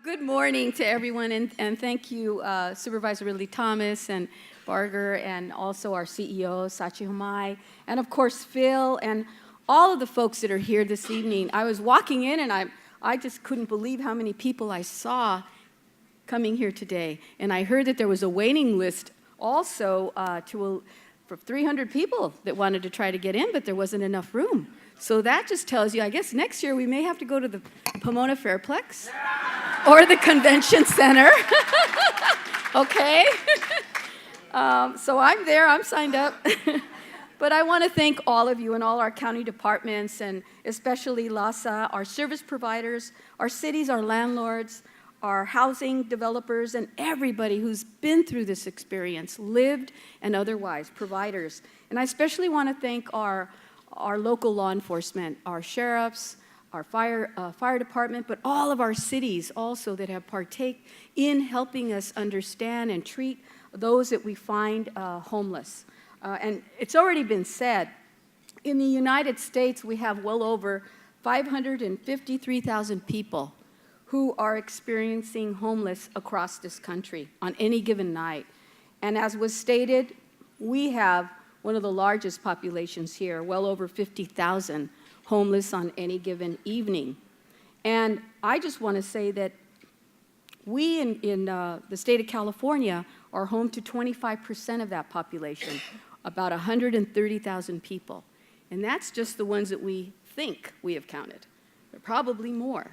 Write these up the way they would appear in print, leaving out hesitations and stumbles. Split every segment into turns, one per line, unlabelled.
Good morning to everyone, and thank you, Supervisor Ridley Thomas and Barger, and also our CEO, Sachi Humai, and of course, Phil, and all of the folks that are here this evening. I was walking in, and I just couldn't believe how many people I saw coming here today. And I heard that there was a waiting list also for 300 people that wanted to try to get in, but there wasn't enough room. So that just tells you, I guess next year we may have to go to the Pomona Fairplex or the Convention Center. Okay? So I'm there, I'm signed up. But I want to thank all of you and all our county departments, and especially LASA, our service providers, our cities, our landlords, our housing developers, and everybody who's been through this experience, lived and otherwise, providers. And I especially want to thank our local law enforcement, our sheriffs, our fire department, but all of our cities also that have partake in helping us understand and treat those that we find homeless. And it's already been said, in the United States, we have well over 553,000 people who are experiencing homeless across this country on any given night. And as was stated, we have one of the largest populations here, well over 50,000 homeless on any given evening. And I just want to say that we in the state of California are home to 25% of that population, about 130,000 people. And that's just the ones that we think we have counted. There are probably more.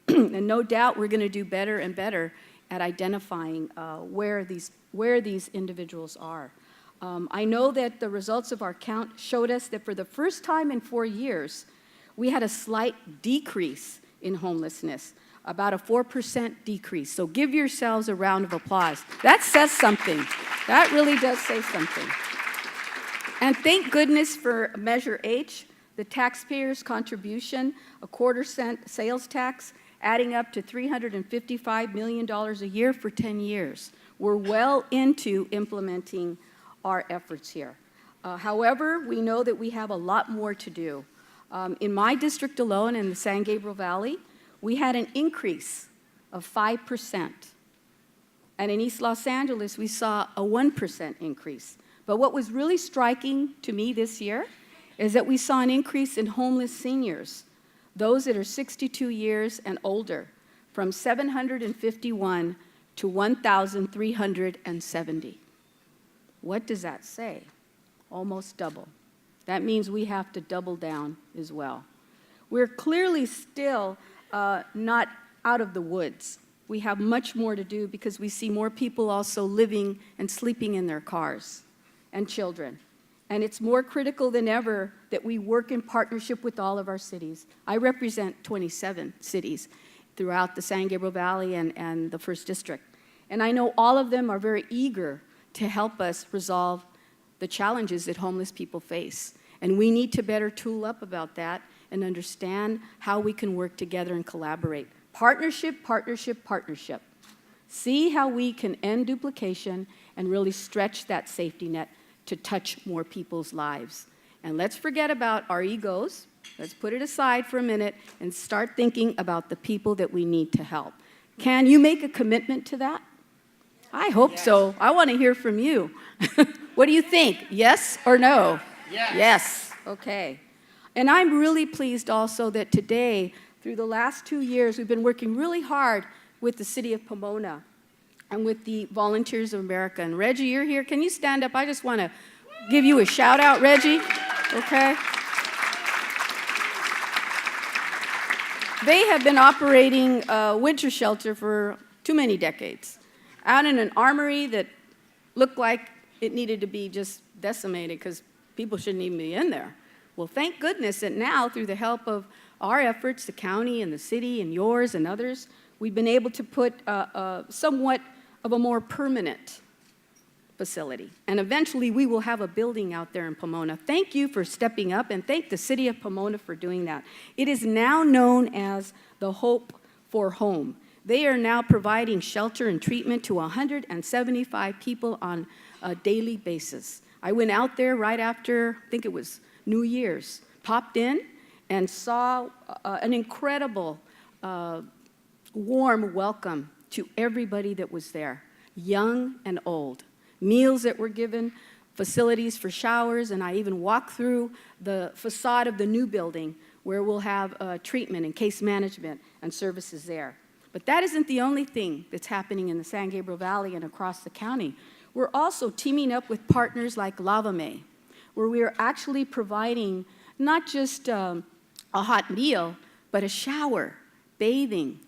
And no doubt we're going to do better and better at identifying where these individuals are. I know that the results of our count showed us that for the first time in 4 years, we had a slight decrease in homelessness, about a 4% decrease. So give yourselves a round of applause. That says something. That really does say something. And thank goodness for Measure H, the taxpayers' contribution, a quarter-cent sales tax, adding up to $355 million a year for 10 years. We're well into implementing our efforts here. However, we know that we have a lot more to do. In my district alone, in the San Gabriel Valley, we had an increase of 5%. And in East Los Angeles, we saw a 1% increase. But what was really striking to me this year is that we saw an increase in homeless seniors, those that are 62 years and older, from 751 to 1,370. What does that say? Almost double. That means we have to double down as well. We're clearly still not out of the woods. We have much more to do because we see more people also living and sleeping in their cars, and children. And it's more critical than ever that we work in partnership with all of our cities. I represent 27 cities throughout the San Gabriel Valley and the 1st District. And I know all of them are very eager to help us resolve the challenges that homeless people face. And we need to better tool up about that and understand how we can work together and collaborate. Partnership, partnership, partnership. See how we can end duplication and really stretch that safety net to touch more people's lives. And let's forget about our egos. Let's put it aside for a minute and start thinking about the people that we need to help. Can you make a commitment to that? I hope so. I want to hear from you. What do you think? Yes or no?
Yes.
Yes. Okay. And I'm really pleased also that today, through the last 2 years, we've been working really hard with the city of Pomona and with the Volunteers of America. And Reggie, you're here. Can you stand up? I just want to give you a shout out, Reggie. Okay. They have been operating a winter shelter for too many decades, out in an armory that looked like it needed to be just decimated because people shouldn't even be in there. Well, thank goodness that now, through the help of our efforts, the county and the city and yours and others, we've been able to put somewhat of a more permanent facility. And eventually, we will have a building out there in Pomona. Thank you for stepping up, and thank the city of Pomona for doing that. It is now known as the Hope for Home. They are now providing shelter and treatment to 175 people on a daily basis. I went out there right after, I think it was New Year's, popped in and saw an incredible warm welcome to everybody that was there, young and old. Meals that were given, facilities for showers, and I even walked through the facade of the new building where we'll have treatment and case management and services there. But that isn't the only thing that's happening in the San Gabriel Valley and across the county. We're also teaming up with partners like Lavame, where we are actually providing not just a hot meal, but a shower, bathing.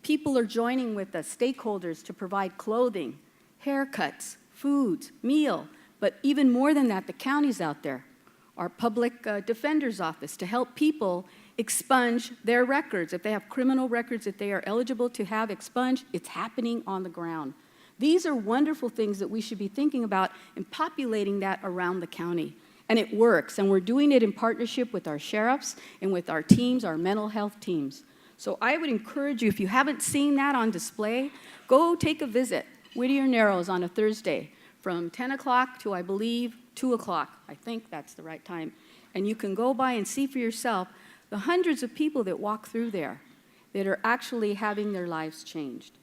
People are joining with the stakeholders to provide clothing, haircuts, foods, meal, but even more than that, the county's out there. Our public defender's office to help people expunge their records. If they have criminal records that they are eligible to have expunged, it's happening on the ground. These are wonderful things that we should be thinking about and populating that around the county. And it works, and we're doing it in partnership with our sheriffs and with our teams, our mental health teams. So I would encourage you, if you haven't seen that on display, go take a visit. Whittier Narrows on a Thursday from 10 o'clock to, I believe, 2 o'clock. I think that's the right time. And you can go by and see for yourself the hundreds of people that walk through there that are actually having their lives changed.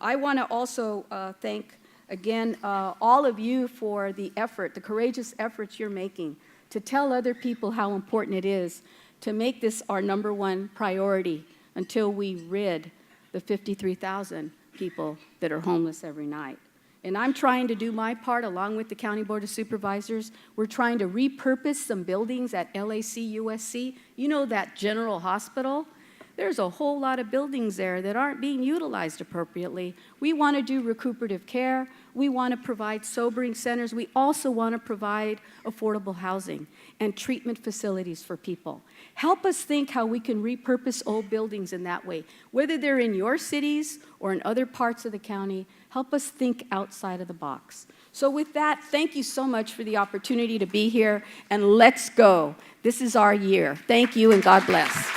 I want to also thank, again, all of you for the effort, the courageous efforts you're making to tell other people how important it is to make this our #1 priority until we rid the 53,000 people that are homeless every night. And I'm trying to do my part along with the County Board of Supervisors. We're trying to repurpose some buildings at LAC USC. You know that general hospital? There's a whole lot of buildings there that aren't being utilized appropriately. We want to do recuperative care. We want to provide sobering centers. We also want to provide affordable housing and treatment facilities for people. Help us think how we can repurpose old buildings in that way. Whether they're in your cities or in other parts of the county, help us think outside of the box. So with that, thank you so much for the opportunity to be here, and let's go. This is our year. Thank you, and God bless.